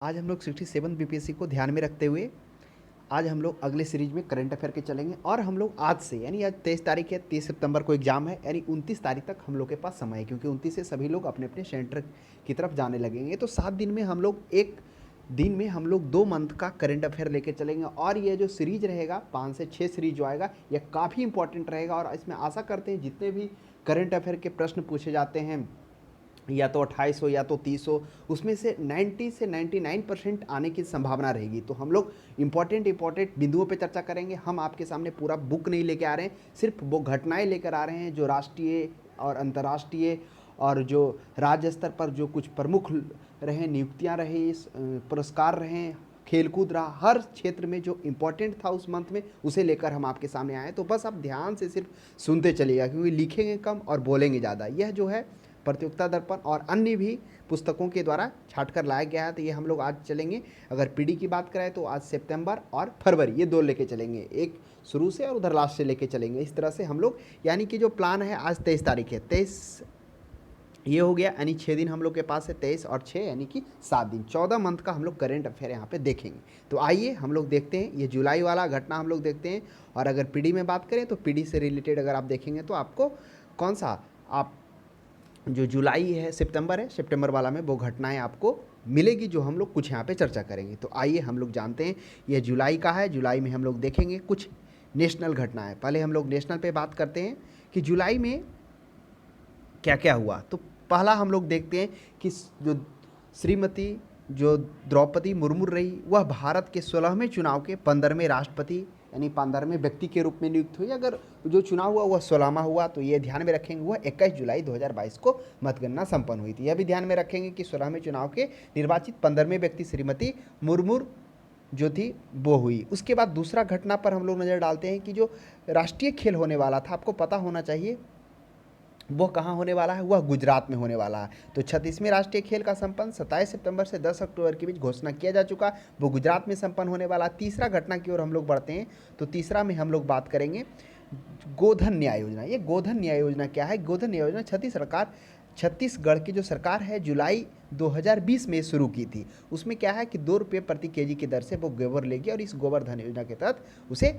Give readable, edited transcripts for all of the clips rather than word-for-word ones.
आज हम लोग 67 बीपीएससी को ध्यान में रखते हुए आज हम लोग अगले सीरीज में करंट अफेयर के चलेंगे और हम लोग आज से यानी आज 23 तारीख है, 30 सितंबर को एग्जाम है, यानी 29 तारीख तक हम लोग के पास समय है क्योंकि 29 से सभी लोग अपने अपने सेंटर की तरफ जाने लगेंगे। तो 7 दिन में हम लोग एक दिन में हम लोग 2 मंथ का करंट अफेयर लेके चलेंगे और ये जो सीरीज रहेगा 5 से 6 सीरीज जो आएगा यह काफ़ी इंपॉर्टेंट रहेगा और इसमें आशा करते हैं जितने भी करंट अफेयर के प्रश्न पूछे जाते हैं या तो 28 हो या तो 30 हो, उसमें से 90 से 99% आने की संभावना रहेगी। तो हम लोग इंपॉर्टेंट बिंदुओं पे चर्चा करेंगे। हम आपके सामने पूरा बुक नहीं लेके आ रहे हैं, सिर्फ वो घटनाएं लेकर आ रहे हैं जो राष्ट्रीय और अंतर्राष्ट्रीय और जो राज्य स्तर पर जो कुछ प्रमुख रहे, नियुक्तियां रहे, पुरस्कार रहे, खेलकूद रहा, हर क्षेत्र में जो इम्पोर्टेंट था उस मंथ में उसे लेकर हम आपके सामने आए। तो बस आप ध्यान से सिर्फ सुनते चलिएगा क्योंकि लिखेंगे कम और बोलेंगे ज़्यादा। यह जो है प्रतियोगिता दर्पण और अन्य भी पुस्तकों के द्वारा छाट कर लाया गया है। तो ये हम लोग आज चलेंगे। अगर पीडी की बात करें तो आज सितंबर और फरवरी ये 2 लेके चलेंगे, एक शुरू से और उधर लास्ट से लेके चलेंगे। इस तरह से हम लोग यानी कि जो प्लान है, आज 23 तारीख है, 23 ये हो गया, यानी 6 दिन हम लोग के पास है, 23 और 6 यानी कि 7 दिन, 14 मंथ का हम लोग करेंट अफेयर यहाँ पे देखेंगे। तो आइए हम लोग देखते हैं, ये जुलाई वाला घटना हम लोग देखते हैं। और अगर पीडी में बात करें तो पीडी से रिलेटेड अगर आप देखेंगे तो आपको कौन सा आप जो जुलाई है, सितंबर है, सितंबर वाला में वो घटनाएं आपको मिलेगी जो हम लोग कुछ यहाँ पे चर्चा करेंगे। तो आइए हम लोग जानते हैं, ये जुलाई का है। जुलाई में हम लोग देखेंगे कुछ नेशनल घटनाएं। पहले हम लोग नेशनल पे बात करते हैं कि जुलाई में क्या क्या हुआ। तो पहला हम लोग देखते हैं कि जो श्रीमती जो द्रौपदी मुर्मू रही, वह भारत के 16वें चुनाव के 15वें राष्ट्रपति यानी 15वें व्यक्ति के रूप में नियुक्त हुई। अगर जो चुनाव हुआ वह 16वां हुआ तो ये ध्यान में रखेंगे, वह 21 जुलाई 2022 को मतगणना संपन्न हुई थी। यह भी ध्यान में रखेंगे कि 16वें चुनाव के निर्वाचित 15वें व्यक्ति श्रीमती मुर्मू जो थी वो हुई। उसके बाद दूसरा घटना पर हम लोग नज़र डालते हैं कि जो राष्ट्रीय खेल होने वाला था, आपको पता होना चाहिए वो कहाँ होने वाला है, वह गुजरात में होने वाला है। तो 36वें राष्ट्रीय खेल का संपन्न 27 सितंबर से 10 अक्टूबर के बीच घोषणा किया जा चुका, वो गुजरात में संपन्न होने वाला। तीसरा घटना की ओर हम लोग बढ़ते हैं। तो तीसरा में हम लोग बात करेंगे गोधन न्याय योजना। ये गोधन न्याय योजना क्या है? गोधन न्याय योजना छत्तीसगढ़ की जो सरकार है जुलाई 2020 में शुरू की थी। उसमें क्या है कि 2 रुपये प्रति केजी की दर से वो गोबर लेगी और इस गोवर्धन योजना के तहत उसे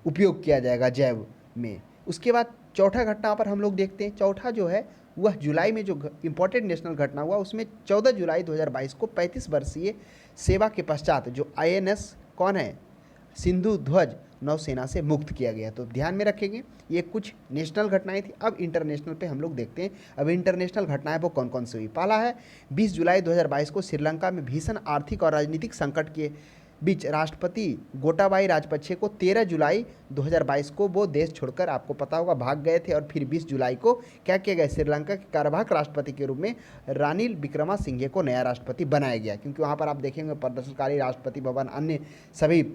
उपयोग किया जाएगा जैव में। उसके बाद चौथा घटना पर हम लोग देखते हैं। चौथा जो है वह जुलाई में जो इंपॉर्टेंट नेशनल घटना हुआ उसमें 14 जुलाई 2022 को 35 वर्षीय सेवा के पश्चात जो आईएनएस कौन है, सिंधु ध्वज नौसेना से मुक्त किया गया। तो ध्यान में रखेंगे, ये कुछ नेशनल घटनाएं थी। अब इंटरनेशनल पे हम लोग देखते हैं। अब इंटरनेशनल घटनाएं वो कौन कौन सी हुई। पहला है 20 जुलाई 2022 को श्रीलंका में भीषण आर्थिक और राजनीतिक संकट के बीच राष्ट्रपति गोटाबाई राजपक्षे को 13 जुलाई 2022 को वो देश छोड़कर, आपको पता होगा, भाग गए थे। और फिर 20 जुलाई को क्या किया गया, श्रीलंका के कार्यवाहक राष्ट्रपति के रूप में रानिल विक्रमासिंघे को नया राष्ट्रपति बनाया गया। क्योंकि वहाँ पर आप देखेंगे प्रदर्शनकारी राष्ट्रपति भवन अन्य सभी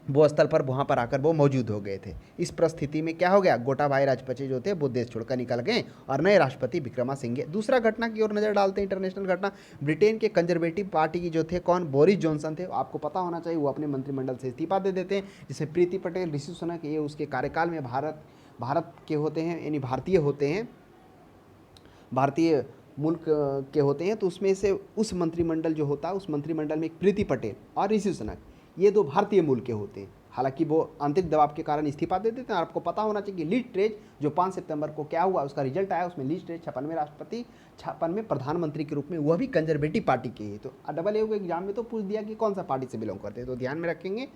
वो स्थल पर वहाँ पर आकर वो मौजूद हो गए थे। इस परिस्थिति में क्या हो गया, गोटाबाई राजपक्षे जो थे वो देश छोड़कर निकल गए और नए राष्ट्रपति विक्रमासिंघे। दूसरा घटना की ओर नजर डालते हैं, इंटरनेशनल घटना। ब्रिटेन के कंजर्वेटिव पार्टी की जो थे कौन, बोरिस जॉनसन थे। आपको पता होना चाहिए वो अपने मंत्रिमंडल से इस्तीफा दे देते हैं, जिसमें प्रीति पटेल, ऋषि सुनक ये उसके कार्यकाल में भारत के होते हैं, यानी भारतीय होते हैं, भारतीय मुल्क के होते हैं। तो उसमें से उस मंत्रिमंडल जो होता है उस मंत्रिमंडल में एक प्रीति पटेल और ऋषि सुनक, ये 2 भारतीय मूल के होते हैं। हालांकि वो आंतरिक दबाव के कारण इस्तीफा दे देते हैं। और आपको पता होना चाहिए कि लीड ट्रेज जो 5 सितंबर को क्या हुआ, उसका रिजल्ट आया, उसमें लीड ट्रेज 56वें राष्ट्रपति, 56वें प्रधानमंत्री के रूप में, वह भी कंजर्वेटिव पार्टी के। तो डबल ए एग्जाम में तो पूछ दिया कि कौन सा पार्टी से बिलोंग करते हैं, तो ध्यान में रखेंगे।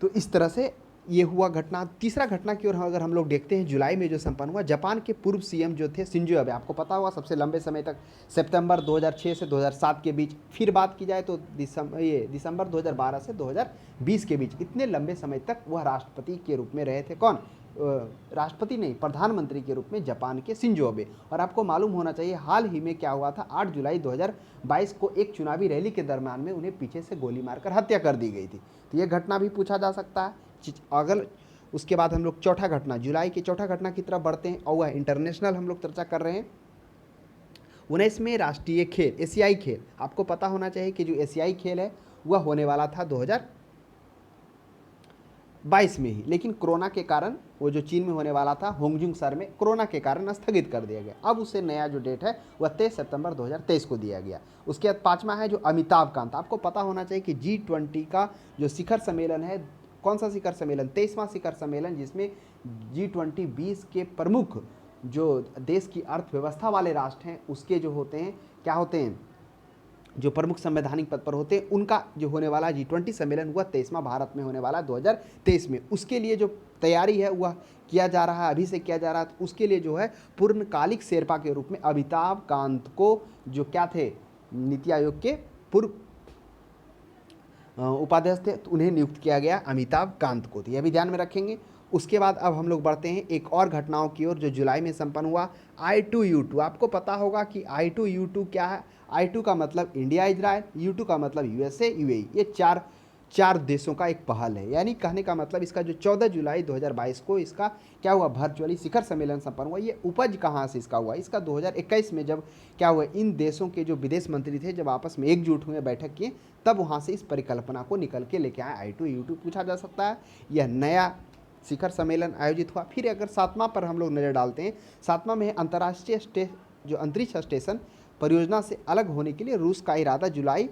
तो इस तरह से ये हुआ घटना। तीसरा घटना की ओर अगर हम लोग देखते हैं, जुलाई में जो संपन्न हुआ, जापान के पूर्व सीएम जो थे शिंजो अबे, आपको पता होगा सबसे लंबे समय तक सितंबर 2006 से 2007 के बीच, फिर बात की जाए तो दिसंबर 2012 से 2020 के बीच, इतने लंबे समय तक वह राष्ट्रपति के रूप में रहे थे। कौन, राष्ट्रपति नहीं, प्रधानमंत्री के रूप में जापान के शिंजो अबे। और आपको मालूम होना चाहिए हाल ही में क्या हुआ था, 8 जुलाई 2022 को एक चुनावी रैली के दरम्यान में उन्हें पीछे से गोली मारकर हत्या कर दी गई थी। तो ये घटना भी पूछा जा सकता है। अगर उसके बाद हम लोग चौथा घटना, जुलाई की चौथा घटना की तरफ बढ़ते हैं और वह इंटरनेशनल हम लोग चर्चा कर रहे हैं। 19वें राष्ट्रीय खेल, एशियाई खेल, आपको पता होना चाहिए कि जो एशियाई खेल है वह होने वाला था 22 में ही, लेकिन कोरोना के कारण वो जो चीन में होने वाला था होंगजुंग शहर में, कोरोना के कारण स्थगित कर दिया गया। अब उसे नया जो डेट है वह 23 सितंबर 2023 को दिया गया। उसके बाद पाँचवा है जो अमिताभ कांत। आपको पता होना चाहिए कि G20 का जो शिखर सम्मेलन है, कौन सा शिखर सम्मेलन, 23वां शिखर सम्मेलन, जिसमें G20 20 के प्रमुख जो देश की अर्थव्यवस्था वाले राष्ट्र हैं उसके जो होते हैं, क्या होते हैं, जो प्रमुख संवैधानिक पद पर होते हैं, उनका जो होने वाला G20 सम्मेलन हुआ 23वां भारत में होने वाला 2023 में। उसके लिए जो तैयारी है वह किया जा रहा है, अभी से किया जा रहा है। तो उसके लिए जो है पूर्णकालिक शेरपा के रूप में अमिताभ कांत को, जो क्या थे, नीति आयोग के पूर्व उपाध्यक्ष थे, तो उन्हें नियुक्त किया गया अमिताभ कांत को। तो यह भी ध्यान में रखेंगे। उसके बाद अब हम लोग बढ़ते हैं एक और घटनाओं की ओर जो जुलाई में संपन्न हुआ, I2U2। आपको पता होगा कि I2U2 क्या है। I2 का मतलब इंडिया इजराइल, U2 का मतलब USA UAE। ये चार देशों का एक पहल है, यानी कहने का मतलब इसका जो 14 जुलाई 2022 को इसका क्या हुआ, वर्चुअली शिखर सम्मेलन संपन्न हुआ। ये उपज कहाँ से इसका हुआ, इसका 2021 में जब क्या हुआ, इन देशों के जो विदेश मंत्री थे जब आपस में एकजुट हुए, बैठक किए, तब वहाँ से इस परिकल्पना को निकल के लेके आए। I2U2 पूछा जा सकता है। यह नया शिखर सम्मेलन आयोजित हुआ। फिर अगर 7वां पर हम लोग नज़र डालते हैं, 7वां में अंतर्राष्ट्रीय जो अंतरिक्ष स्टेशन परियोजना से अलग होने के लिए रूस का इरादा जुलाई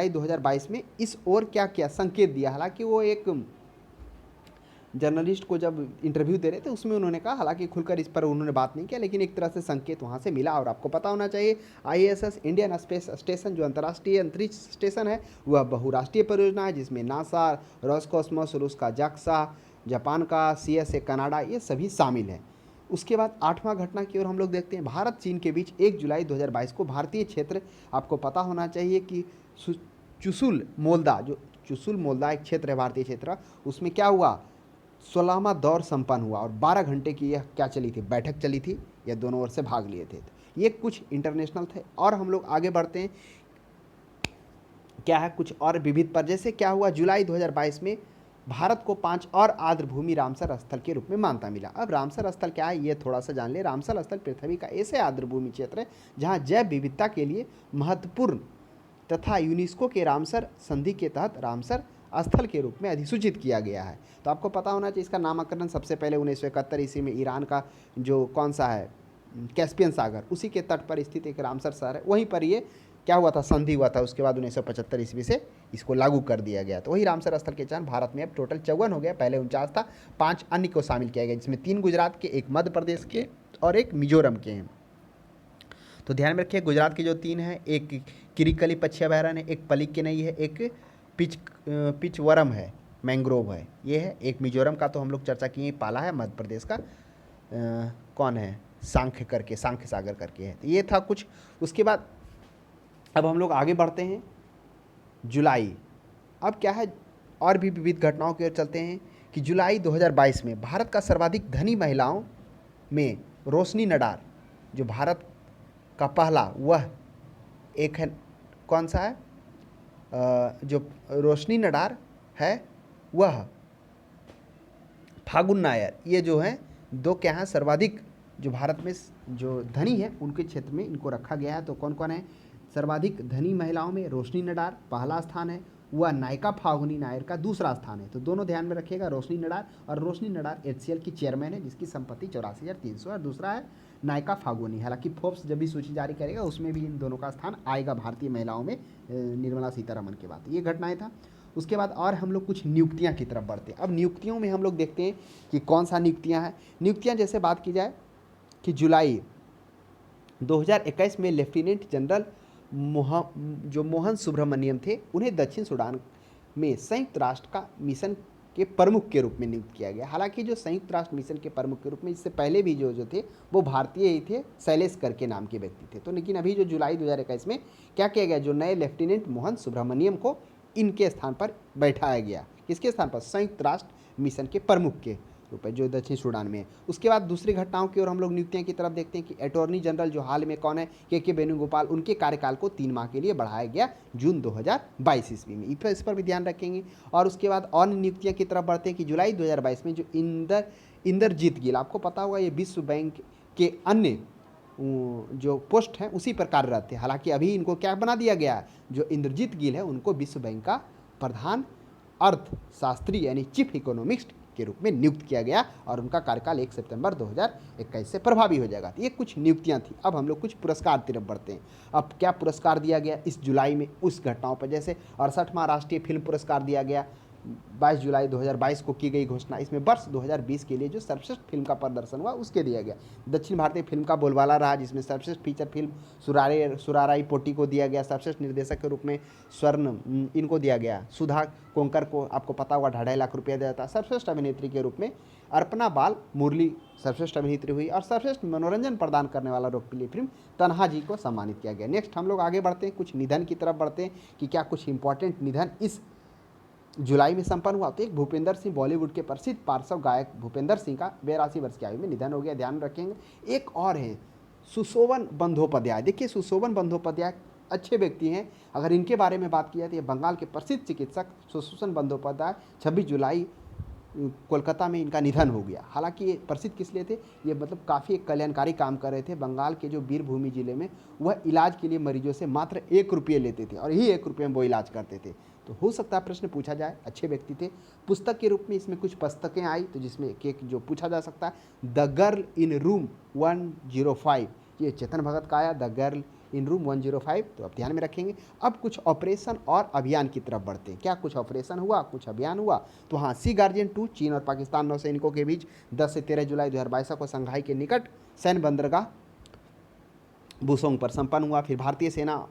2022 में इस ओर क्या किया, संकेत दिया। हालांकि वो एक जर्नलिस्ट को जब इंटरव्यू दे रहे थे उसमें उन्होंने कहा, हालांकि खुलकर इस पर उन्होंने बात नहीं किया, लेकिन एक तरह से संकेत वहाँ से मिला। और आपको पता होना चाहिए ISS इंडियन स्पेस स्टेशन जो अंतर्राष्ट्रीय अंतरिक्ष स्टेशन है वह बहुराष्ट्रीय परियोजना है, जिसमें नासा, रॉसकॉस्मोस रूस का JAXA, जापान का CSA कनाडा, ये सभी शामिल हैं। उसके बाद 8वां घटना की ओर हम लोग देखते हैं, भारत चीन के बीच 1 जुलाई 2022 को भारतीय क्षेत्र, आपको पता होना चाहिए कि चुशुल मोल्दा, जो चुशुल मोल्दा एक क्षेत्र है भारतीय क्षेत्र, उसमें क्या हुआ, 16वां दौर संपन्न हुआ और 12 घंटे की यह क्या चली थी, बैठक चली थी। यह दोनों ओर से भाग लिए थे। ये कुछ इंटरनेशनल थे। और हम लोग आगे बढ़ते हैं, क्या है कुछ और विविध पर, जैसे क्या हुआ जुलाई 2022 में भारत को 5 और आर्द्रभूमि रामसर स्थल के रूप में मान्यता मिला। अब रामसर स्थल क्या है ये थोड़ा सा जान ले। रामसर स्थल पृथ्वी का ऐसे आर्द्रभूमि क्षेत्र है जहाँ जैव विविधता के लिए महत्वपूर्ण तथा यूनेस्को के रामसर संधि के तहत रामसर स्थल के रूप में अधिसूचित किया गया है। तो आपको पता होना चाहिए इसका नामकरण सबसे पहले 1971 ईस्वी में ईरान का जो कौन सा है, कैस्पियन सागर, उसी के तट पर स्थित एक रामसर शहर है, वहीं पर ये क्या हुआ था, संधि हुआ था। उसके बाद 1975 ईस्वी से इसको लागू कर दिया गया। तो वही रामसर स्थल के चयन भारत में अब टोटल 54 हो गया, पहले 49 था। 5 अन्य को शामिल किया गया, जिसमें 3 गुजरात के, 1 मध्य प्रदेश के और 1 मिजोरम के हैं। तो ध्यान में रखिए, गुजरात के जो 3 हैं, एक किरिकली पछियाभैरन है, एक पलिक्केनई है, एक पिचवरम है, मैंग्रोव है, ये है। एक मिजोरम का तो हम लोग चर्चा किए, पाला है। मध्य प्रदेश का कौन है, सांख्य करके, सांख्य सागर करके है। तो ये था कुछ। उसके बाद अब हम लोग आगे बढ़ते हैं जुलाई। अब क्या है, और भी विविध घटनाओं की ओर चलते हैं कि जुलाई 2022 में भारत का सर्वाधिक धनी महिलाओं में रोशनी नडार, जो भारत का पहला, वह एक है, कौन सा है, जो रोशनी नडार है वह फागुन नायर, ये जो है 2 क्या हैं सर्वाधिक, जो भारत में जो धनी है उनके क्षेत्र में इनको रखा गया है। तो कौन कौन है, सर्वाधिक धनी महिलाओं में रोशनी नडार पहला स्थान है, वह नायका फागुनी नायर का दूसरा स्थान है। तो दोनों ध्यान में रखिएगा, रोशनी नडार। और रोशनी नडार HCL की चेयरमैन है, जिसकी संपत्ति 84,300, और दूसरा है नायका फागुनी। हालांकि फोर्ब्स जब भी सूची जारी करेगा उसमें भी इन दोनों का स्थान आएगा भारतीय महिलाओं में, निर्मला सीतारमण के बाद। ये घटनाएं था। उसके बाद और हम लोग कुछ नियुक्तियां की तरफ बढ़ते हैं। अब नियुक्तियों में हम लोग देखते हैं कि कौन सा नियुक्तियां हैं। नियुक्तियां जैसे बात की जाए कि जुलाई 2021 में लेफ्टिनेंट जनरल मोहन सुब्रमण्यम थे, उन्हें दक्षिण सूडान में संयुक्त राष्ट्र का मिशन के प्रमुख के रूप में नियुक्त किया गया। हालांकि जो संयुक्त राष्ट्र मिशन के प्रमुख के रूप में इससे पहले भी जो थे वो भारतीय ही थे, शैलेश करके नाम के व्यक्ति थे। तो लेकिन अभी जो जुलाई 2021 में क्या किया गया, जो नए लेफ्टिनेंट मोहन सुब्रमण्यम को इनके स्थान पर बैठाया गया। किसके स्थान पर, संयुक्त राष्ट्र मिशन के प्रमुख के रूप में, जो दक्षिण सूडान में है। उसके बाद दूसरी घटनाओं की ओर हम लोग नियुक्तियों की तरफ देखते हैं कि अटॉर्नी जनरल जो हाल में कौन है, के वेणुगोपाल, उनके कार्यकाल को 3 माह के लिए बढ़ाया गया जून 2022 ईस्वी में। इस पर भी ध्यान रखेंगे। और उसके बाद और नियुक्तियों की तरफ बढ़ते हैं कि जुलाई 2022 में जो इंदरजीत गिल, आपको पता होगा ये विश्व बैंक के अन्य जो पोस्ट हैं उसी पर कार्यरत थे। हालांकि अभी इनको क्या बना दिया गया, जो इंद्रजीत गिल है उनको विश्व बैंक का प्रधान अर्थशास्त्री यानी चीफ इकोनॉमिस्ट के रूप में नियुक्त किया गया और उनका कार्यकाल 1 सितंबर 2021 से प्रभावी हो जाएगा। तो ये कुछ नियुक्तियां थी। अब हम लोग कुछ पुरस्कार की तरफ बढ़ते हैं। अब क्या पुरस्कार दिया गया इस जुलाई में उस घटनाओं पर, जैसे 68वां राष्ट्रीय फिल्म पुरस्कार दिया गया 22 जुलाई 2022 को की गई घोषणा। इसमें वर्ष 2020 के लिए जो सर्वश्रेष्ठ फिल्म का प्रदर्शन हुआ उसके दिया गया। दक्षिण भारतीय फिल्म का बोलबाला रहा, जिसमें सर्वश्रेष्ठ फीचर फिल्म सुराराई पोटी को दिया गया। सर्वश्रेष्ठ निर्देशक के रूप में स्वर्ण इनको दिया गया, सुधा कोंकर को, आपको पता होगा 2.5 लाख रुपया दिया था। सर्वश्रेष्ठ अभिनेत्री के रूप में अर्पणा बाल मुरली सर्वश्रेष्ठ अभिनेत्री हुई और सर्वश्रेष्ठ मनोरंजन प्रदान करने वाला लोकप्रिय फिल्म तन्हा जी को सम्मानित किया गया। नेक्स्ट हम लोग आगे बढ़ते हैं, कुछ निधन की तरफ बढ़ते हैं कि क्या कुछ इंपॉर्टेंट निधन इस जुलाई में संपन्न हुआ। तो एक भूपेंद्र सिंह, बॉलीवुड के प्रसिद्ध पार्श्व गायक भूपेंद्र सिंह का 82 वर्ष की आयु में निधन हो गया, ध्यान रखेंगे। एक और है सुशोभन बंदोपाध्याय। देखिए सुशोभन बंदोपाध्याय अच्छे व्यक्ति हैं, अगर इनके बारे में बात की जाती है, बंगाल के प्रसिद्ध चिकित्सक सुशोभन बंदोपाध्याय 26 जुलाई कोलकाता में इनका निधन हो गया। हालांकि ये प्रसिद्ध किस लिए थे, ये मतलब काफ़ी एक कल्याणकारी काम कर रहे थे। बंगाल के जो वीरभूमि जिले में वह इलाज के लिए मरीजों से मात्र 1 रुपये लेते थे और यही 1 रुपये में वो इलाज करते थे। तो हो सकता है प्रश्न पूछा जाए, अच्छे व्यक्ति थे। पुस्तक के रूप में इसमें कुछ पुस्तकें आई, तो जिसमें एक जो पूछा जा सकता है द गर्ल इन रूम 105, ये चेतन भगत का आया, द गर्ल इन रूम 105, तो आप ध्यान में रखेंगे। अब कुछ ऑपरेशन और अभियान की तरफ बढ़ते हैं। क्या कुछ ऑपरेशन हुआ, कुछ अभियान हुआ, तो हाँ, सी गार्जियन 2 चीन और पाकिस्तान नौसैनिकों के बीच 10 से 13 जुलाई 2022 को संघाई के निकट सैन्य बंदरगाह बुसोंग पर संपन्न हुआ। फिर भारतीय सेना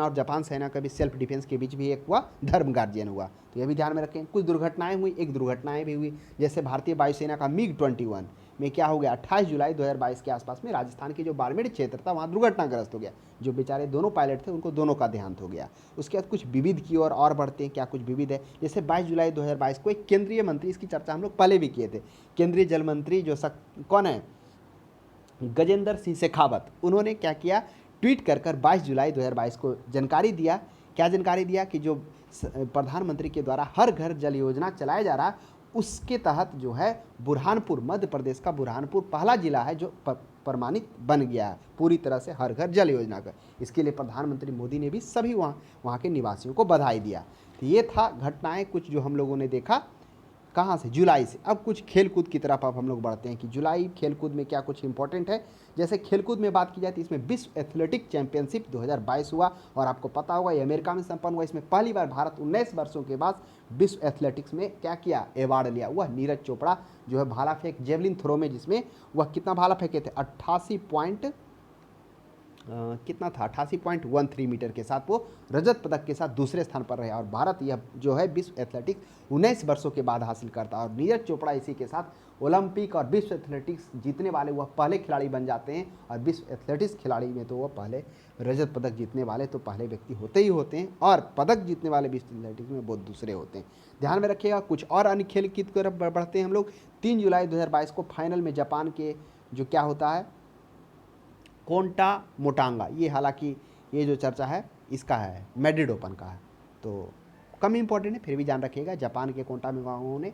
और जापान सेना के बीच सेल्फ डिफेंस के बीच भी एक हुआ, धर्म गार्जियन हुआ, तो ये भी ध्यान में रखें। कुछ दुर्घटनाएं हुई, एक दुर्घटनाएं भी हुई, जैसे भारतीय वायुसेना का MiG-21 में क्या हो गया, 28 जुलाई 2022 के आसपास में राजस्थान के जो बाड़मेर क्षेत्र था वहाँ दुर्घटनाग्रस्त हो गया। जो बेचारे दोनों पायलट थे उनको दोनों का देहांत हो गया। उसके बाद कुछ विविध की और बढ़ते हैं। क्या कुछ विविध है, जैसे 22 जुलाई 2022 को एक केंद्रीय मंत्री, इसकी चर्चा हम लोग पहले भी किए थे, केंद्रीय जल मंत्री जो कौन है, गजेंद्र सिंह शेखावत, उन्होंने क्या किया, ट्वीट कर 22 जुलाई 2022 को जानकारी दिया। क्या जानकारी दिया कि जो प्रधानमंत्री के द्वारा हर घर जल योजना चलाया जा रहा, उसके तहत जो है बुरहानपुर, मध्य प्रदेश का बुरहानपुर पहला जिला है जो प्रमाणित बन गया है पूरी तरह से हर घर जल योजना का। इसके लिए प्रधानमंत्री मोदी ने भी सभी वहाँ के निवासियों को बधाई दिया। तो ये था घटनाएं कुछ जो हम लोगों ने देखा कहाँ से, जुलाई से। अब कुछ खेलकूद की तरफ अब हम लोग बढ़ते हैं कि जुलाई खेलकूद में क्या कुछ इंपॉर्टेंट है। जैसे खेलकूद में बात की जाती है, इसमें विश्व एथलेटिक चैंपियनशिप 2022 हुआ और आपको पता होगा ये अमेरिका में संपन्न हुआ। इसमें पहली बार भारत 19 वर्षों के बाद विश्व एथलेटिक्स में क्या किया, अवार्ड लिया। वह नीरज चोपड़ा जो है भाला फेंक, जेवलिन थ्रो में, जिसमें वह कितना भाला फेंके थे, 88.13 मीटर के साथ वो रजत पदक के साथ दूसरे स्थान पर रहे। और भारत यह जो है विश्व एथलेटिक्स 19 वर्षों के बाद हासिल करता है और नीरज चोपड़ा इसी के साथ ओलंपिक और विश्व एथलेटिक्स जीतने वाले वह पहले खिलाड़ी बन जाते हैं। और विश्व एथलेटिक्स खिलाड़ी में तो वह पहले रजत पदक जीतने वाले तो पहले व्यक्ति होते ही होते हैं और पदक जीतने वाले विश्व एथलेटिक्स में बहुत दूसरे होते हैं, ध्यान में रखिएगा। कुछ और अन्य खेल की तरफ बढ़ते हैं हम लोग। 3 जुलाई 2022 को फाइनल में जापान के जो क्या होता है, कोंटा मोटांगा, ये हालांकि ये जो चर्चा है इसका है, मैड्रिड ओपन का है, तो कम इंपॉर्टेंट है, फिर भी जान रखिएगा। जापान के कोंटा मोटांगा ने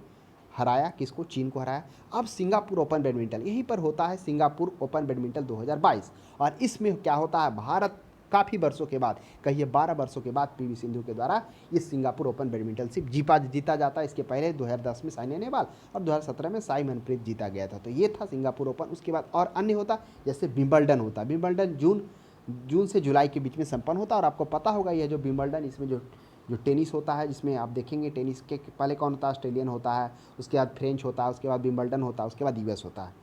हराया किसको, चीन को हराया। अब सिंगापुर ओपन बैडमिंटन, यहीं पर होता है सिंगापुर ओपन बैडमिंटन 2022 और इसमें क्या होता है, भारत काफ़ी वर्षों के बाद, कहिए 12 वर्षों के बाद PV सिंधु के द्वारा इस सिंगापुर ओपन बैडमिंटनशिप जीता जाता है। इसके पहले 2010 में साइना नेहवाल और 2017 में साई मनप्रीत जीता गया था। तो ये था सिंगापुर ओपन। उसके बाद और अन्य होता, जैसे विंबलडन होता। विंबलडन जून से जुलाई के बीच में संपन्न होता और आपको पता होगा यह जो विंबलडन, इसमें जो टेनिस होता है, जिसमें आप देखेंगे टेनिस के पहले कौन होता है, ऑस्ट्रेलियन होता है, उसके बाद फ्रेंच होता है, उसके बाद विंबलडन होता है, उसके बाद US होता है।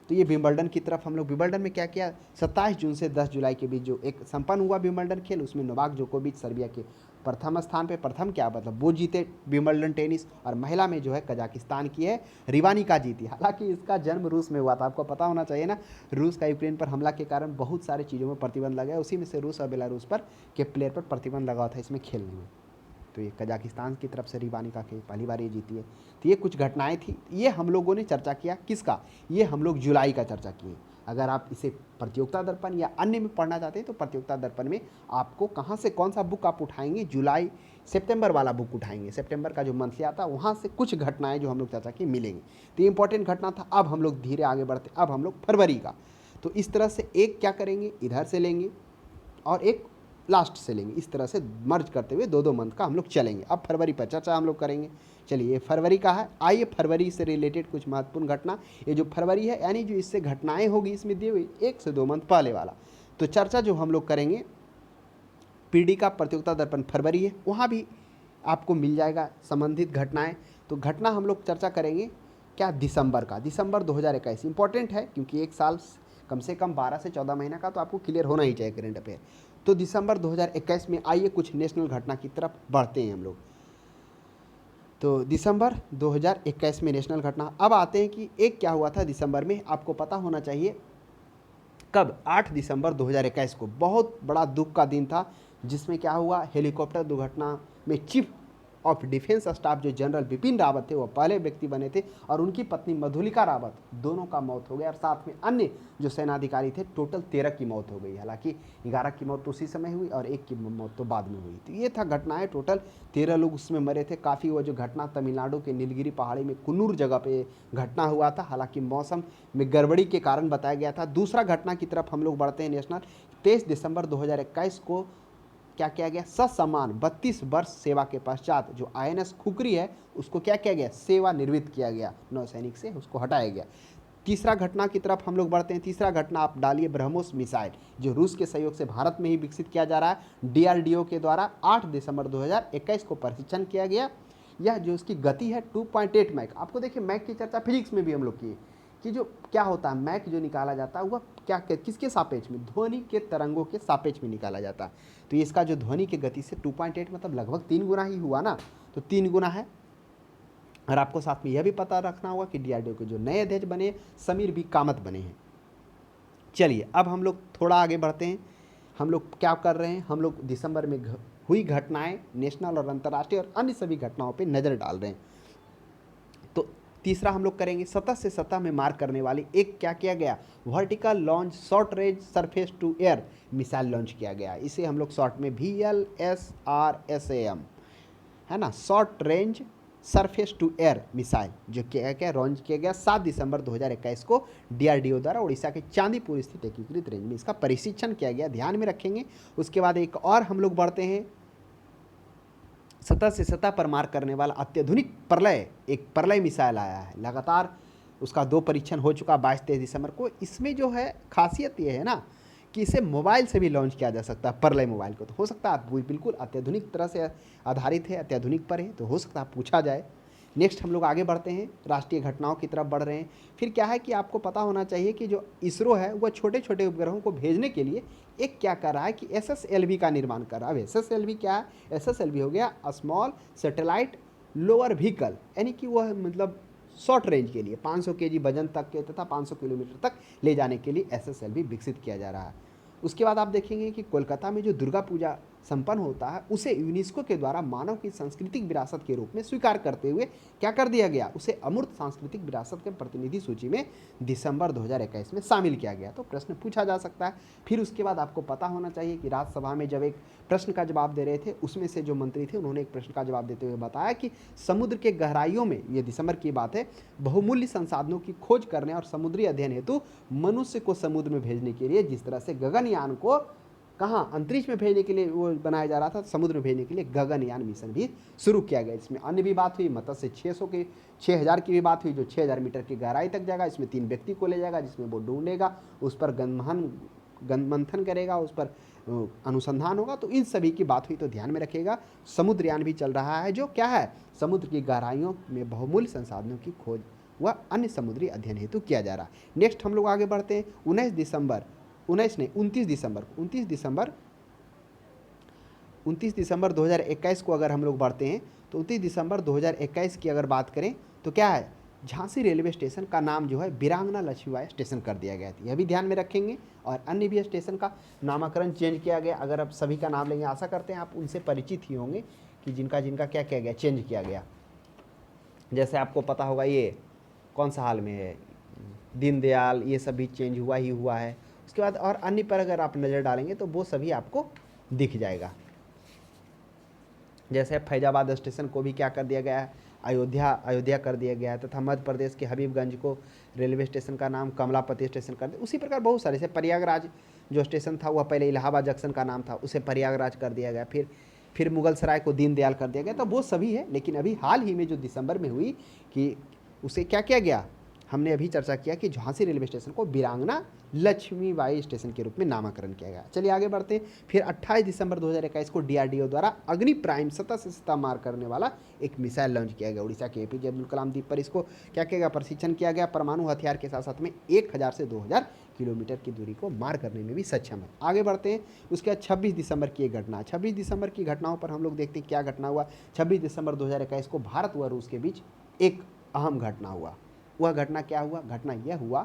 तो ये विंबलडन की तरफ हम लोग, विंबलडन में क्या किया, 27 जून से 10 जुलाई के बीच जो एक संपन्न हुआ विंबलडन खेल, उसमें नोवाक जोकोविच सर्बिया के प्रथम स्थान पे, प्रथम क्या मतलब वो जीते विंबलडन टेनिस। और महिला में जो है कजाकिस्तान की है रिवानिका जीती। हालांकि इसका जन्म रूस में हुआ था, आपको पता होना चाहिए ना, रूस का यूक्रेन पर हमला के कारण बहुत सारी चीज़ों में प्रतिबंध लगा, उसी में से रूस और बेलारूस पर के प्लेयर पर प्रतिबंध लगा था इसमें खेलने में। तो ये कजाकिस्तान की तरफ से रिवानिका के पहली बार ये जीती है। तो ये कुछ घटनाएं थी, ये हम लोगों ने चर्चा किया। किसका, ये हम लोग जुलाई का चर्चा किए। अगर आप इसे प्रतियोगिता दर्पण या अन्य में पढ़ना चाहते हैं तो प्रतियोगिता दर्पण में आपको कहाँ से कौन सा बुक आप उठाएंगे, जुलाई सितंबर वाला बुक उठाएंगे, सितंबर का जो मंथली आता है वहाँ से कुछ घटनाएं जो हम लोग चर्चा की मिलेंगी। तो ये इंपॉर्टेंट घटना था। अब हम लोग धीरे आगे बढ़ते, अब हम लोग फरवरी का। तो इस तरह से एक क्या करेंगे, इधर से लेंगे और एक लास्ट से लेंगे। इस तरह से मर्ज करते हुए 2-2 मंथ का हम लोग चलेंगे। अब फरवरी पर चर्चा हम लोग करेंगे। चलिए, ये फरवरी का है। आइए फरवरी से रिलेटेड कुछ महत्वपूर्ण घटना, ये जो फरवरी है यानी जो इससे घटनाएं होगी इसमें दी हुई 1 से 2 मंथ पहले वाला, तो चर्चा जो हम लोग करेंगे पीडी का प्रतियोगिता दर्पण फरवरी है, वहाँ भी आपको मिल जाएगा संबंधित घटनाएं। तो घटना हम लोग चर्चा करेंगे क्या, दिसंबर का, दिसंबर 2021 इंपॉर्टेंट है क्योंकि एक साल कम से कम 12 से 14 महीना का तो आपको क्लियर होना ही चाहिए करेंट अफेयर। तो दिसंबर 2021 में आइए कुछ नेशनल घटना की तरफ बढ़ते हैं हम लोग। तो दिसंबर 2021 में नेशनल घटना। अब आते हैं कि एक क्या हुआ था दिसंबर में, आपको पता होना चाहिए। कब, 8 दिसंबर 2021 को बहुत बड़ा दुख का दिन था, जिसमें क्या हुआ, हेलीकॉप्टर दुर्घटना में चीफ ऑफ डिफेंस स्टाफ जो जनरल बिपिन रावत थे वो पहले व्यक्ति बने थे, और उनकी पत्नी मधुलिका रावत, दोनों का मौत हो गया, और साथ में अन्य जो सेनाधिकारी थे, टोटल 13 की मौत हो गई। हालांकि 11 की मौत तो उसी समय हुई और 1 की मौत तो बाद में हुई। तो ये था घटनाएं, टोटल 13 लोग उसमें मरे थे। काफ़ी वो जो घटना तमिलनाडु के नीलगिरी पहाड़ी में कुन्नूर जगह पे घटना हुआ था, हालांकि मौसम में गड़बड़ी के कारण बताया गया था। दूसरा घटना की तरफ हम लोग बढ़ते हैं नेशनल। 23 दिसंबर 2021 को क्या किया गया, ससम्मान 32 वर्ष सेवा के पश्चात जो आईएनएस खुकरी है उसको क्या किया गया, सेवानिवृत्त किया गया, नौसैनिक से उसको हटाया गया। तीसरा घटना की तरफ हम लोग बढ़ते हैं। तीसरा घटना आप डालिए, ब्रह्मोस मिसाइल जो रूस के सहयोग से भारत में ही विकसित किया जा रहा है, डीआरडीओ के द्वारा 8 दिसंबर 2021 को परीक्षण किया गया। यह जो उसकी गति है 2.8 मैक। आपको देखिए मैक की चर्चा फिजिक्स में भी हम लोग किए कि जो क्या होता है मैक जो निकाला जाता है वह क्या किसके सापेक्ष में, ध्वनि के तरंगों के सापेक्ष में निकाला जाता है। तो इसका जो ध्वनि की गति से 2.8 मतलब लगभग 3 गुना ही हुआ ना, तो 3 गुना है। और आपको साथ में यह भी पता रखना होगा कि डीआरडीओ के जो नए अध्यक्ष बने समीर बी कामत बने हैं। चलिए अब हम लोग थोड़ा आगे बढ़ते हैं। हम लोग क्या कर रहे हैं, हम लोग दिसंबर में हुई घटनाएं, नेशनल और अंतर्राष्ट्रीय और अन्य सभी घटनाओं पे नज़र डाल रहे हैं। तो तीसरा हम लोग करेंगे सतह से सतह में मार करने वाली एक क्या किया गया, vertical launch short range surface to air missile launch किया गया। इसे हम लोग शॉर्ट में VLSRSAM है ना, short range surface to air missile जो क्या लॉन्च किया गया 7 दिसंबर 2021 को डीआरडीओ द्वारा उड़ीसा के चांदीपुर स्थित एकीकृत रेंज में इसका परीक्षण किया गया, ध्यान में रखेंगे। उसके बाद एक और हम लोग बढ़ते हैं, सतह से सतह पर मार करने वाला अत्याधुनिक प्रलय, एक प्रलय मिसाइल आया है, लगातार उसका 2 परीक्षण हो चुका 22-23 दिसंबर को। इसमें जो है खासियत ये है ना कि इसे मोबाइल से भी लॉन्च किया जा सकता है, प्रलय मोबाइल को। तो हो सकता है बिल्कुल अत्याधुनिक तरह से आधारित है, अत्याधुनिक पर है, तो हो सकता है पूछा जाए। नेक्स्ट हम लोग आगे बढ़ते हैं, राष्ट्रीय घटनाओं की तरफ बढ़ रहे हैं। फिर क्या है कि आपको पता होना चाहिए कि जो इसरो है वह छोटे छोटे उपग्रहों को भेजने के लिए एक क्या कर रहा है कि SSLV का निर्माण कर रहा है। अब SSLV क्या है, SSLV हो गया स्मॉल सैटेलाइट लोअर व्हीकल, यानी कि वह मतलब शॉर्ट रेंज के लिए 500 kg वजन तक के तथा 500 किलोमीटर तक ले जाने के लिए SSLV विकसित किया जा रहा है। उसके बाद आप देखेंगे कि कोलकाता में जो दुर्गा पूजा संपन्न होता है उसे यूनेस्को के द्वारा मानव की सांस्कृतिक विरासत के रूप में स्वीकार करते हुए क्या कर दिया गया, उसे अमूर्त सांस्कृतिक विरासत के प्रतिनिधि सूची में दिसंबर 2021 में शामिल किया गया। तो प्रश्न पूछा जा सकता है। फिर उसके बाद आपको पता होना चाहिए कि राज्यसभा में जब एक प्रश्न का जवाब दे रहे थे उसमें से जो मंत्री थे उन्होंने एक प्रश्न का जवाब देते हुए बताया कि समुद्र के गहराइयों में, ये दिसंबर की बात है, बहुमूल्य संसाधनों की खोज करने और समुद्री अध्ययन हेतु मनुष्य को समुद्र में भेजने के लिए जिस तरह से गगनयान को कहाँ अंतरिक्ष में भेजने के लिए वो बनाया जा रहा था, समुद्र में भेजने के लिए गगनयान मिशन भी शुरू किया गया। इसमें अन्य भी बात हुई, मत्स्य 6000 की भी बात हुई जो 6000 मीटर की गहराई तक जाएगा। इसमें 3 व्यक्ति को ले जाएगा जिसमें वो ढूंढेगा, उस पर गंधमंथन करेगा, उस पर अनुसंधान होगा। तो इन सभी की बात हुई, तो ध्यान में रखिएगा। समुद्रयान भी चल रहा है जो क्या है, समुद्र की गहराइयों में बहुमूल्य संसाधनों की खोज व अन्य समुद्री अध्ययन हेतु किया जा रहा है। नेक्स्ट हम लोग आगे बढ़ते हैं। 29 दिसंबर 2021 को अगर हम लोग बढ़ते हैं तो 29 दिसंबर 2021 की अगर बात करें तो क्या है, झांसी रेलवे स्टेशन का नाम जो है वीरांगना लक्ष्मीबाई स्टेशन कर दिया गया था। यह भी ध्यान में रखेंगे। और अन्य भी स्टेशन का नामकरण चेंज किया गया। अगर आप सभी का नाम लेंगे, आशा करते हैं आप उनसे परिचित ही होंगे कि जिनका जिनका क्या किया गया, चेंज किया गया। जैसे आपको पता होगा ये कौन सा हाल में है, दीनदयाल, ये सब भी चेंज हुआ ही हुआ है। उसके बाद और अन्य पर अगर आप नज़र डालेंगे तो वो सभी आपको दिख जाएगा। जैसे फैजाबाद स्टेशन को भी क्या कर दिया गया है, अयोध्या कर दिया गया है, तथा मध्य प्रदेश के हबीबगंज को रेलवे स्टेशन का नाम कमलापति स्टेशन कर दिया। उसी प्रकार बहुत सारे, जैसे प्रयागराज जो स्टेशन था वह पहले इलाहाबाद जंक्शन का नाम था, उसे प्रयागराज कर दिया गया, फिर मुगल सराय को दीनदयाल कर दिया गया। तो वो सभी है, लेकिन अभी हाल ही में जो दिसंबर में हुई कि उसे क्या किया गया, हमने अभी चर्चा किया कि झांसी रेलवे स्टेशन को वीरांगना लक्ष्मीबाई स्टेशन के रूप में नामकरण किया गया। चलिए आगे बढ़ते हैं। फिर 28 दिसंबर 2021 को डीआरडीओ द्वारा अग्नि प्राइम सतह से सतह मार करने वाला एक मिसाइल लॉन्च किया गया उड़ीसा के एपीजे अब्दुल कलाम द्वीप पर। इसको क्या किया गया, प्रशिक्षण किया गया। परमाणु हथियार के साथ साथ में 1000 से 2000 किलोमीटर की दूरी को मार करने में भी सक्षम है। आगे बढ़ते हैं। उसके बाद 26 दिसंबर की एक घटना, 26 दिसंबर की घटनाओं पर हम लोग देखते हैं क्या घटना हुआ। 26 दिसंबर 2021 को भारत व रूस के बीच एक अहम घटना हुआ। वह घटना क्या हुआ, घटना यह हुआ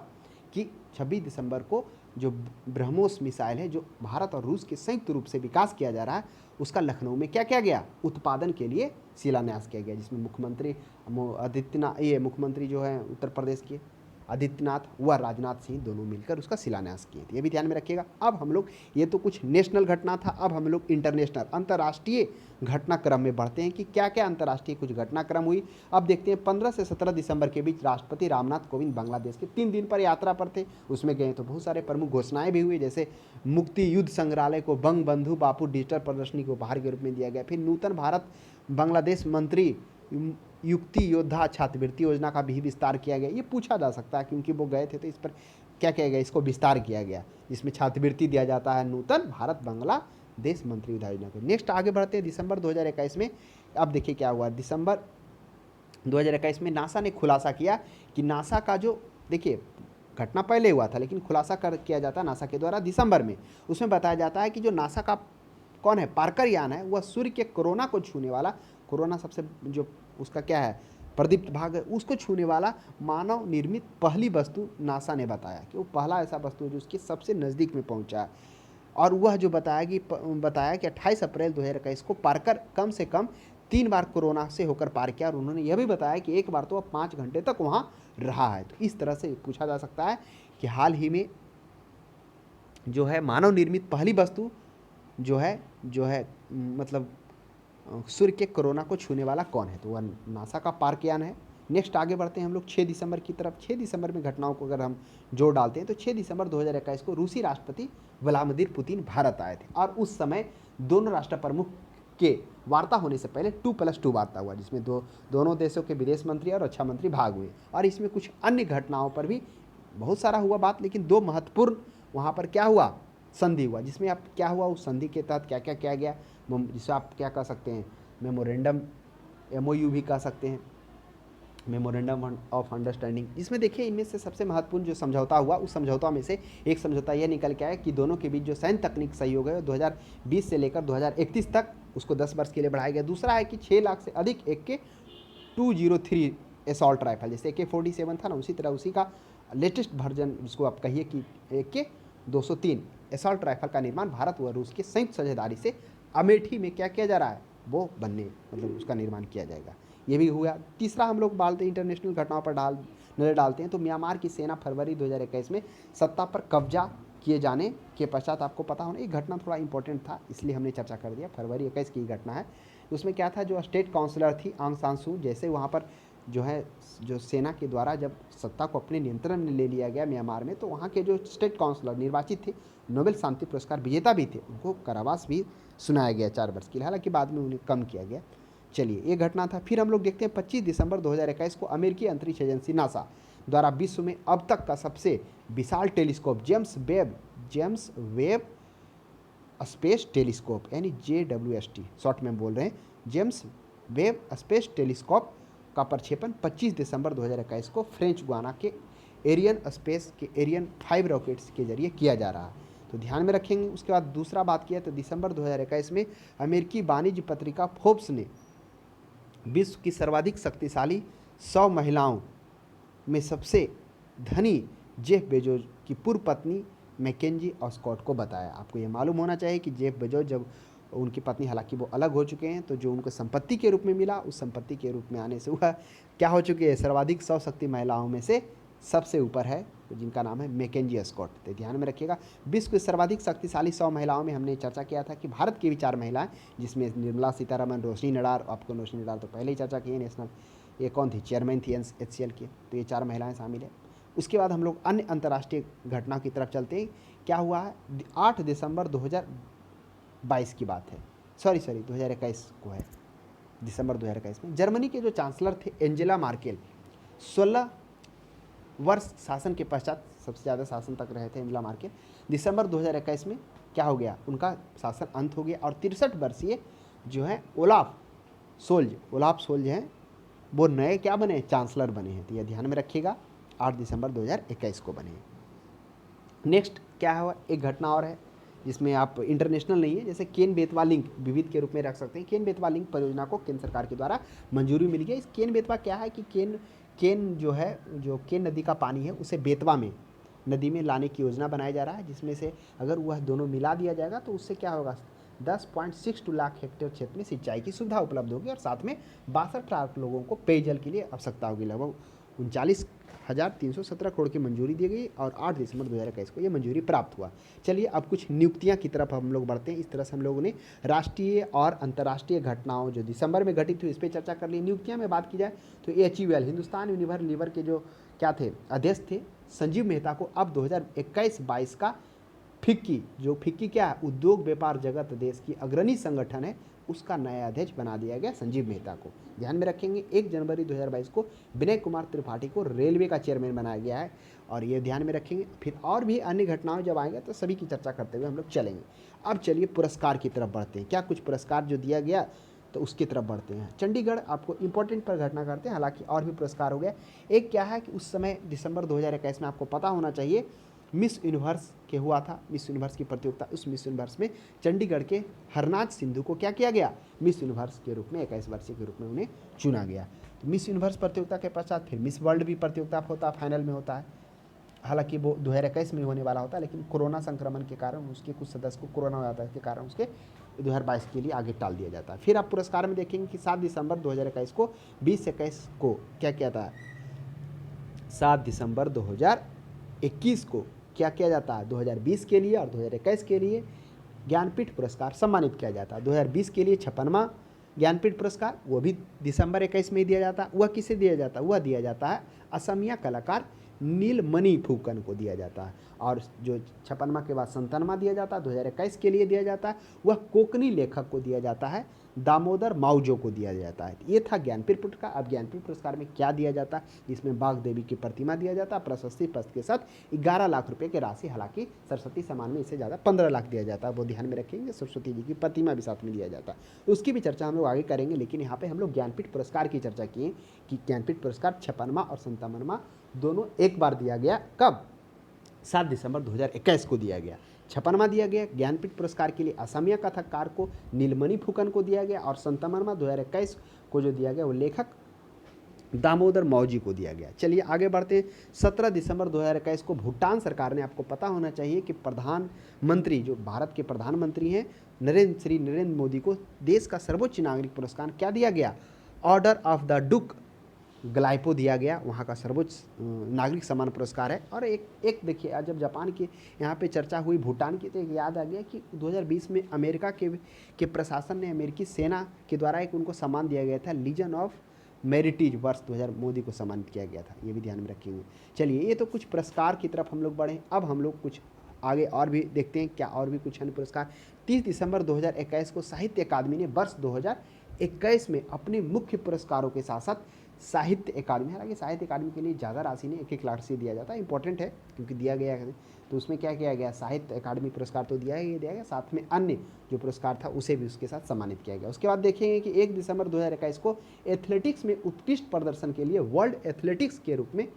कि 26 दिसंबर को जो ब्रह्मोस मिसाइल है जो भारत और रूस के संयुक्त रूप से विकास किया जा रहा है, उसका लखनऊ में क्या किया गया, उत्पादन के लिए शिलान्यास किया गया, जिसमें मुख्यमंत्री जो है उत्तर प्रदेश के आदित्यनाथ व राजनाथ सिंह दोनों मिलकर उसका शिलान्यास किए थे। ये भी ध्यान में रखिएगा। अब हम लोग, ये तो कुछ नेशनल घटना था, अब हम लोग इंटरनेशनल अंतर्राष्ट्रीय घटनाक्रम में बढ़ते हैं कि क्या क्या अंतर्राष्ट्रीय कुछ घटनाक्रम हुई। अब देखते हैं 15 से 17 दिसंबर के बीच राष्ट्रपति रामनाथ कोविंद बांग्लादेश के 3 दिन पर यात्रा पर थे। उसमें गए तो बहुत सारे प्रमुख घोषणाएं भी हुई, जैसे मुक्ति युद्ध संग्रहालय को बंग बंधु बापू डिजिटल प्रदर्शनी को उपहार के रूप में दिया गया। फिर नूतन भारत बांग्लादेश मंत्री युक्ति योद्धा छात्रवृत्ति योजना का भी विस्तार किया गया। ये पूछा जा सकता है क्योंकि वो गए थे, तो इस पर क्या किया गया, इसको विस्तार किया गया, जिसमें छात्रवृत्ति दिया जाता है नूतन भारत बांग्लादेश मंत्री योद्धा योजना को। नेक्स्ट आगे बढ़ते हैं दिसंबर 2021 में। अब देखिए क्या हुआ, दिसंबर 2021 में नासा ने खुलासा किया कि नासा का जो, देखिए घटना पहले हुआ था लेकिन खुलासा किया जाता है नासा के द्वारा दिसंबर में। उसमें बताया जाता है कि जो नासा का कौन है, पार्कर यान है, वह सूर्य के कोरोना को छूने वाला, कोरोना सबसे जो उसका क्या है प्रदीप्त भाग है, उसको छूने वाला मानव निर्मित पहली वस्तु नासा ने बताया कि वो पहला ऐसा वस्तु है जो उसके सबसे नज़दीक में पहुंचा है। और वह जो बताया कि 28 अप्रैल 2021 को पार्कर कम से कम 3 बार कोरोना से होकर पार किया। और उन्होंने यह भी बताया कि एक बार तो वह 5 घंटे तक वहाँ रहा है। तो इस तरह से पूछा जा सकता है कि हाल ही में जो है मानव निर्मित पहली वस्तु जो है मतलब सूर्य के कोरोना को छूने वाला कौन है, तो वह नासा का पार्क यान है। नेक्स्ट आगे बढ़ते हैं हम लोग 6 दिसंबर की तरफ। 6 दिसंबर में घटनाओं को अगर हम जोड़ डालते हैं तो 6 दिसंबर 2021 को रूसी राष्ट्रपति व्लादिमीर पुतिन भारत आए थे। और उस समय दोनों राष्ट्र प्रमुख के वार्ता होने से पहले 2+2 वार्ता हुआ, जिसमें दोनों देशों के विदेश मंत्री और रक्षा मंत्री भाग हुए। और इसमें कुछ अन्य घटनाओं पर भी बहुत सारा हुआ बात, लेकिन 2 महत्वपूर्ण वहाँ पर क्या हुआ, संधि हुआ, जिसमें आप क्या हुआ उस संधि के तहत क्या क्या किया गया, जिसे आप क्या कह सकते हैं मेमोरेंडम, MOU भी कह सकते हैं, मेमोरेंडम ऑफ अंडरस्टैंडिंग। जिसमें देखिए इनमें से सबसे महत्वपूर्ण जो समझौता हुआ, उस समझौता में से एक समझौता यह निकल के आया कि दोनों के बीच जो सैन्य तकनीक सहयोग है 2020 से लेकर 2031 तक उसको 10 वर्ष के लिए बढ़ाया गया। दूसरा है कि 6 लाख से अधिक AK-203 असॉल्ट राइफल, जैसे AK-47 था ना, उसी तरह उसी का लेटेस्ट वर्जन जिसको आप कहिए कि AK-203 असॉल्ट राइफल का निर्माण भारत व रूस के संयुक्त साझेदारी से अमेठी में क्या किया जा रहा है, वो बनने मतलब उसका निर्माण किया जाएगा। ये भी हुआ। तीसरा हम लोग डालते इंटरनेशनल घटनाओं पर नजर डालते हैं तो म्यांमार की सेना फरवरी 2021 में सत्ता पर कब्जा किए जाने के पश्चात, आपको पता होना, एक घटना थोड़ा इंपॉर्टेंट था इसलिए हमने चर्चा कर दिया, फरवरी 21 की घटना है। उसमें क्या था, जो स्टेट काउंसलर थी आंग सान सू, जैसे वहाँ पर जो सेना के द्वारा जब सत्ता को अपने नियंत्रण में ले लिया गया म्यांमार में, तो वहाँ के जो स्टेट काउंसलर निर्वाचित थे, नोबेल शांति पुरस्कार विजेता भी थे, उनको कारावास भी सुनाया गया 4 वर्ष के लिए, हालांकि बाद में उन्हें कम किया गया। चलिए ये घटना था। फिर हम लोग देखते हैं 25 दिसंबर 2021 को अमेरिकी अंतरिक्ष एजेंसी नासा द्वारा विश्व में अब तक का सबसे विशाल telescope James Webb space telescope यानी JWST शॉर्ट में बोल रहे हैं, जेम्स वेब स्पेस टेलीस्कोप का प्रक्षेपण 25 दिसंबर 2021 को फ्रेंच गुयाना के एरियन स्पेस के एरियन 5 रॉकेट्स के जरिए किया जा रहा है, तो ध्यान में रखेंगे। उसके बाद दूसरा बात किया तो दिसंबर 2021 में अमेरिकी वाणिज्य पत्रिका फोर्ब्स ने विश्व की सर्वाधिक शक्तिशाली 100 महिलाओं में सबसे धनी जेफ बेजोस की पूर्व पत्नी मैकेंजी ऑस्कॉट को बताया। आपको ये मालूम होना चाहिए कि जेफ बेजोस, जब उनकी पत्नी, हालांकि वो अलग हो चुके हैं, तो जो उनको संपत्ति के रूप में मिला, उस संपत्ति के रूप में आने से वह क्या हो चुकी है, सर्वाधिक 100 शक्ति महिलाओं में से सबसे ऊपर है, जिनका नाम है मैकेंजी ऑस्कॉट। तो ध्यान में रखिएगा। विश्व की सर्वाधिक शक्तिशाली 100 महिलाओं में हमने चर्चा किया था कि भारत की भी 4 महिलाएं, जिसमें निर्मला सीतारमण, रोशनी नडार, आपको रोशनी नडार तो पहले ही चर्चा की है, नेशनल ये कौन थी, चेयरमैन थी HCL की, तो ये 4 महिलाएं शामिल है। उसके बाद हम लोग अन्य अंतर्राष्ट्रीय घटना की तरफ चलते हैं क्या हुआ है, 8 दिसंबर 2022 की बात है, सॉरी 2021 को है, दिसंबर 2021 में जर्मनी के जो चांसलर थे एंजेला मार्केल, 16 वर्ष शासन के पश्चात सबसे ज़्यादा शासन तक रहे थे एंजेला मार्केल। दिसंबर 2021 में क्या हो गया, उनका शासन अंत हो गया और 63 वर्षीय जो है ओलाफ सोल्ज हैं, वो नए क्या बने, चांसलर बने हैं। तो यह ध्यान में रखिएगा, 8 दिसंबर 2021 को बने हैं। नेक्स्ट क्या हुआ, एक घटना और है जिसमें आप इंटरनेशनल नहीं है, जैसे केन बेतवा लिंक विविध के रूप में रख सकते हैं। केन बेतवा लिंक परियोजना को केंद्र सरकार के द्वारा मंजूरी मिली है। इस केन बेतवा क्या है कि केन जो है, जो केन नदी का पानी है उसे बेतवा में नदी में लाने की योजना बनाया जा रहा है, जिसमें से अगर वह दोनों मिला दिया जाएगा तो उससे क्या होगा, 10.62 लाख हेक्टेयर क्षेत्र में सिंचाई की सुविधा उपलब्ध होगी और साथ में 62 लाख लोगों को पेयजल के लिए आवश्यकता होगी। लगभग 39,317 करोड़ की मंजूरी दी गई और 8 दिसंबर 2021 को ये मंजूरी प्राप्त हुआ। चलिए अब कुछ नियुक्तियां की तरफ हम लोग बढ़ते हैं। इस तरह से हम लोगों ने राष्ट्रीय और अंतर्राष्ट्रीय घटनाओं जो दिसंबर में घटित हुई इस पर चर्चा कर ली। नियुक्तियां में बात की जाए तो HUL हिंदुस्तान यूनिलीवर के जो क्या थे, अध्यक्ष थे संजीव मेहता को अब 2021-22 का फिक्की क्या है, उद्योग व्यापार जगत देश की अग्रणी संगठन है, उसका नया अध्यक्ष बना दिया गया संजीव मेहता को। ध्यान में रखेंगे 1 जनवरी 2022 को विनय कुमार त्रिपाठी को रेलवे का चेयरमैन बनाया गया है और ये ध्यान में रखेंगे। फिर और भी अन्य घटनाएं जब आएंगे तो सभी की चर्चा करते हुए हम लोग चलेंगे। अब चलिए पुरस्कार की तरफ बढ़ते हैं, क्या कुछ पुरस्कार जो दिया गया तो उसकी तरफ बढ़ते हैं। चंडीगढ़ आपको इंपॉर्टेंट पर घटना करते हैं, हालांकि और भी पुरस्कार हो गया। एक क्या है कि उस समय दिसंबर 2021 में आपको पता होना चाहिए मिस यूनिवर्स के हुआ था, मिस यूनिवर्स की प्रतियोगिता। उस मिस यूनिवर्स में चंडीगढ़ के हरनाज सिंधु को क्या किया गया, मिस यूनिवर्स के रूप में 21 वर्षीय के रूप में उन्हें चुना गया। तो मिस यूनिवर्स प्रतियोगिता के पश्चात फिर मिस वर्ल्ड भी प्रतियोगिता होता, फाइनल में होता है। हालांकि वो 2021 में होने वाला होता है, लेकिन कोरोना संक्रमण के कारण उसके कुछ सदस्य को कोरोना हो जाता है, इसके कारण उसके 2022 के लिए आगे टाल दिया जाता है। फिर आप पुरस्कार में देखेंगे कि 7 दिसंबर 2021 को 2021 को क्या किया था, 7 दिसंबर 2021 को क्या किया जाता है, 2020 के लिए और 2021 के लिए ज्ञानपीठ पुरस्कार सम्मानित किया जाता है। 2020 के लिए 56वां ज्ञानपीठ पुरस्कार, वो भी दिसंबर 21 में ही दिया जाता है। वह किसे दिया जाता है, वह दिया जाता है असमिया कलाकार नीलमणि फूकन को दिया जाता है। और जो 56वां के बाद 57वां दिया जाता है, 2021 के लिए दिया जाता है, वह कोकनी लेखक को दिया जाता है, दामोदर माउजो को दिया जाता है। ये था ज्ञानपीठ पुरस्कार। अब ज्ञानपीठ पुरस्कार में क्या दिया जाता है, इसमें बाघ देवी की प्रतिमा दिया जाता है, प्रशस्ति पत्र के साथ 11 लाख रुपए की राशि, हालांकि सरस्वती सम्मान में इससे ज़्यादा 15 लाख दिया जाता है, वो ध्यान में रखेंगे। सरस्वती जी की प्रतिमा भी साथ में दिया जाता है, उसकी भी चर्चा हम लोग आगे करेंगे। लेकिन यहाँ पे हम लोग ज्ञानपीठ पुरस्कार की चर्चा किए कि ज्ञानपीठ पुरस्कार 56वां और 57वां दोनों एक बार दिया गया। कब, 7 दिसंबर 2021 को दिया गया। 56वां दिया गया ज्ञानपीठ पुरस्कार के लिए असमिया कथककार को नीलमणि फूकन को दिया गया और 57वां 2021 को जो दिया गया वो लेखक दामोदर मौजी को दिया गया। चलिए आगे बढ़ते हैं। 17 दिसंबर 2021 को भूटान सरकार ने, आपको पता होना चाहिए कि प्रधानमंत्री जो भारत के प्रधानमंत्री हैं श्री नरेंद्र मोदी को देश का सर्वोच्च नागरिक पुरस्कार क्या दिया गया, ऑर्डर ऑफ द डुक ग्लाइपो दिया गया, वहाँ का सर्वोच्च नागरिक सम्मान पुरस्कार है। और एक देखिए, जब जापान की यहाँ पे चर्चा हुई भूटान की, तो एक याद आ गया कि 2020 में अमेरिका के प्रशासन ने अमेरिकी सेना के द्वारा एक उनको सम्मान दिया गया था, लीजन ऑफ मेरिटिज वर्ष 2000 मोदी को सम्मानित किया गया था, ये भी ध्यान में रखेंगे। चलिए ये तो कुछ पुरस्कार की तरफ हम लोग बढ़े। अब हम लोग कुछ आगे और भी देखते हैं क्या और भी कुछ अन्य पुरस्कार। 30 दिसंबर 2021 को साहित्य अकादमी ने वर्ष 2021 में अपने मुख्य पुरस्कारों के साथ साथ साहित्य अकादमी, हालांकि साहित्य अकादमी के लिए ज़्यादा राशि नहीं, 1-1 लाख से दिया जाता है, इंपॉर्टेंट है क्योंकि दिया गया है। तो उसमें क्या किया गया, साहित्य अकादमी पुरस्कार तो दिया गया, साथ में अन्य जो पुरस्कार था उसे भी उसके साथ सम्मानित किया गया। उसके बाद देखेंगे कि 1 दिसंबर 2021 को एथलेटिक्स में उत्कृष्ट प्रदर्शन के लिए वर्ल्ड एथलेटिक्स के रूप में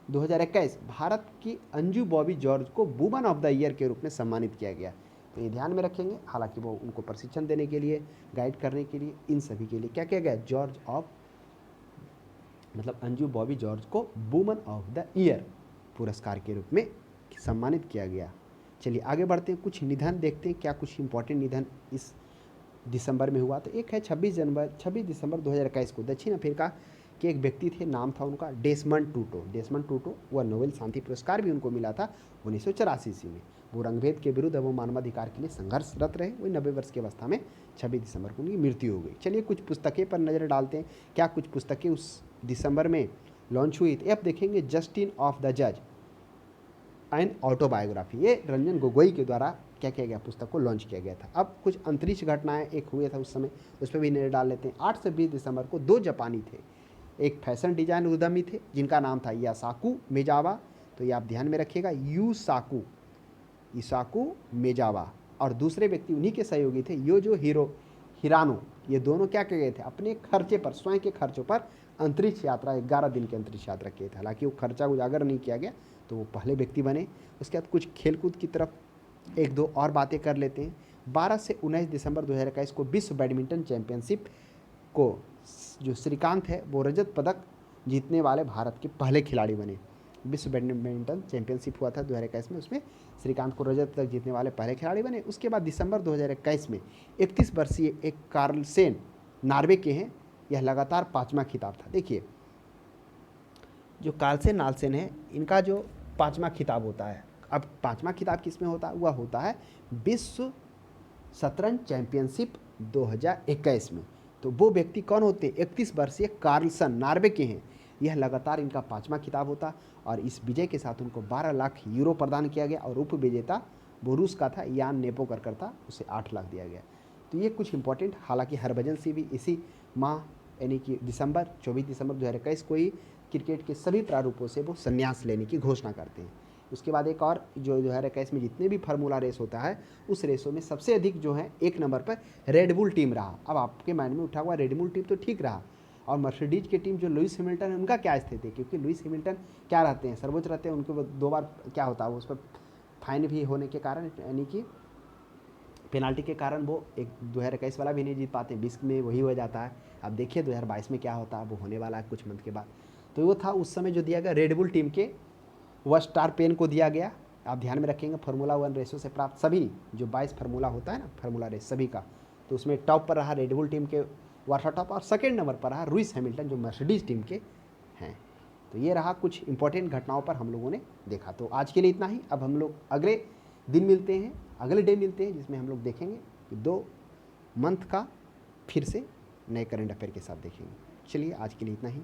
2021 भारत की अंजू बॉबी जॉर्ज को वुमन ऑफ द ईयर के रूप में सम्मानित किया गया। तो ये ध्यान में रखेंगे, हालांकि वो उनको प्रशिक्षण देने के लिए, गाइड करने के लिए, इन सभी के लिए क्या किया गया, जॉर्ज ऑफ मतलब अंजू बॉबी जॉर्ज को वुमन ऑफ द ईयर पुरस्कार के रूप में सम्मानित किया गया। चलिए आगे बढ़ते हैं, कुछ निधन देखते हैं, क्या कुछ इंपॉर्टेंट निधन इस दिसंबर में हुआ। तो एक है 26 दिसंबर 2021 को दक्षिण अफ्रीका के एक व्यक्ति थे, नाम था उनका डेसमंड टूटो। वह नोबेल शांति पुरस्कार भी उनको मिला था 1984 ईस्वी में। वो रंगभेद के विरुद्ध एवं मानवाधिकार के लिए संघर्षरत रहे। वही 90 वर्ष की अवस्था में 26 दिसंबर को उनकी मृत्यु हो गई। चलिए कुछ पुस्तकें पर नज़र डालते हैं, क्या कुछ पुस्तकें उस दिसंबर में लॉन्च हुई। तो अब देखेंगे जस्टिन ऑफ द जज, एंड ऑटोबायोग्राफी, ये रंजन गोगोई के द्वारा क्या किया गया, पुस्तक को लॉन्च किया गया था। अब कुछ अंतरिक्ष घटनाएं एक हुए था उस समय, उस पर भी नजर डाल लेते हैं। 8 से 20 दिसंबर को 2 जापानी थे, एक फैशन डिजाइन उद्यमी थे जिनका नाम था यासाकू मेजावा, तो ये आप ध्यान में रखिएगा, इसाकू मेजावा, और दूसरे व्यक्ति उन्हीं के सहयोगी थे योजो हिरानो। ये दोनों क्या किए गए थे, अपने खर्चे पर, स्वयं के खर्चों पर अंतरिक्ष यात्रा, 11 दिन की अंतरिक्ष यात्रा किए थे। हालांकि वो खर्चा उजागर नहीं किया गया, तो वो पहले व्यक्ति बने। उसके बाद कुछ खेलकूद की तरफ एक दो और बातें कर लेते हैं। 12 से 19 दिसंबर 2021 को विश्व बैडमिंटन चैंपियनशिप को जो श्रीकांत है वो रजत पदक जीतने वाले भारत के पहले खिलाड़ी बने। विश्व बैडमिंटन चैंपियनशिप हुआ था 2021 में, उसमें श्रीकांत को रजत पदक जीतने वाले पहले खिलाड़ी बने। उसके बाद दिसंबर 2021 में 31 वर्षीय एक कार्लसेन, नॉर्वे के हैं, यह लगातार 5वां खिताब था। देखिए जो कार्लसेन नाल्सेन है, इनका जो 5वां खिताब होता है। अब 5वां खिताब किस में होता है, वह होता है विश्व शतरंज चैंपियनशिप 2021 में। तो वो व्यक्ति कौन होते हैं, 31 वर्षीय कार्लसन, नॉर्वे के हैं। यह लगातार इनका 5वां खिताब होता, और इस विजय के साथ उनको 12 लाख यूरो प्रदान किया गया, और उप विजेता वो रूस का था, यान नेपोकर था, उसे 8 लाख दिया गया। तो ये कुछ इंपॉर्टेंट, हालांकि हरभजन सिंह भी इसी माह यानी कि 24 दिसंबर 2021 को ही क्रिकेट के सभी प्रारूपों से वो संन्यास लेने की घोषणा करते हैं। उसके बाद एक और जो 2021 में जितने भी फार्मूला रेस होता है, उस रेसों में सबसे अधिक जो है 1 नंबर पर रेडबुल टीम रहा। अब आपके माइंड में उठा हुआ रेडबुल टीम तो ठीक रहा, और मर्सिडीज की टीम जो लुइस हैमिल्टन है उनका क्या स्थिति है, क्योंकि लुइस हैमिल्टन क्या रहते हैं, सर्वोच्च रहते हैं, उनको 2 बार क्या होता है, उस पर फाइन भी होने के कारण, यानी कि पेनाल्टी के कारण वो एक 2021 वाला भी नहीं जीत पाते, 20 में वही हो जाता है। अब देखिए 2022 में क्या होता है, वो होने वाला है कुछ मंथ के बाद। तो वो था उस समय जो दिया गया रेडबुल टीम के, वह स्टार पेन को दिया गया। आप ध्यान में रखेंगे फार्मूला 1 रेसों से प्राप्त सभी जो 22 फार्मूला होता है ना, फार्मूला रेस सभी का, तो उसमें टॉप पर रहा रेडबुल टीम के वार्सा टॉप, और सेकेंड नंबर पर रहा लुइस हैमिल्टन जो मर्सिडीज टीम के हैं। तो ये रहा कुछ इंपॉर्टेंट घटनाओं पर हम लोगों ने देखा। तो आज के लिए इतना ही। अब हम लोग अगले दिन मिलते हैं, अगले डे मिलते हैं, जिसमें हम लोग देखेंगे कि 2 मंथ का फिर से नए करंट अफेयर के साथ देखेंगे। चलिए आज के लिए इतना ही।